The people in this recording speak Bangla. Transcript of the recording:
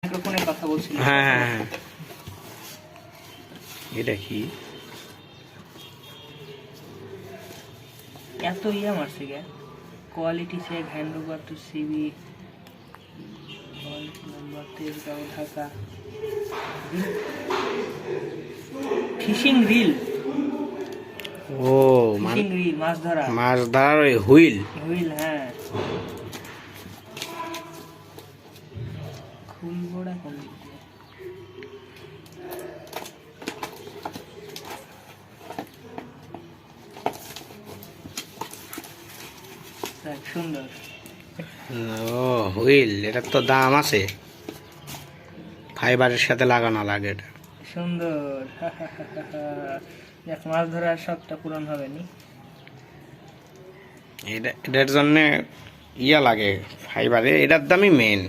মাইক্রোফোনে কথা বলছিল। হ্যাঁ হ্যাঁ হ্যাঁ, এটা কি এত ইয়া মারছে গে, quality check, hand over to CB, quality number, Tejgaon, Dhaka, fishing reel. ও ফিশিং রিল, মাছ ধরা, মাছ ধরার ওই হুইল। হুইল, হ্যাঁ। খুলবোড়া কোন দিক দিয়ে? দেখ, সুন্দর। ও হুইল, এটার তো দাম আছে, ফাইবারের সাথে লাগানো লাগে এটা। সুন্দর। দেখ, মাছ ধরার শখটা পূরণ হবে নি। এটার জন্য ইয়া লাগে ফাইবারে, এটার দামই মেন।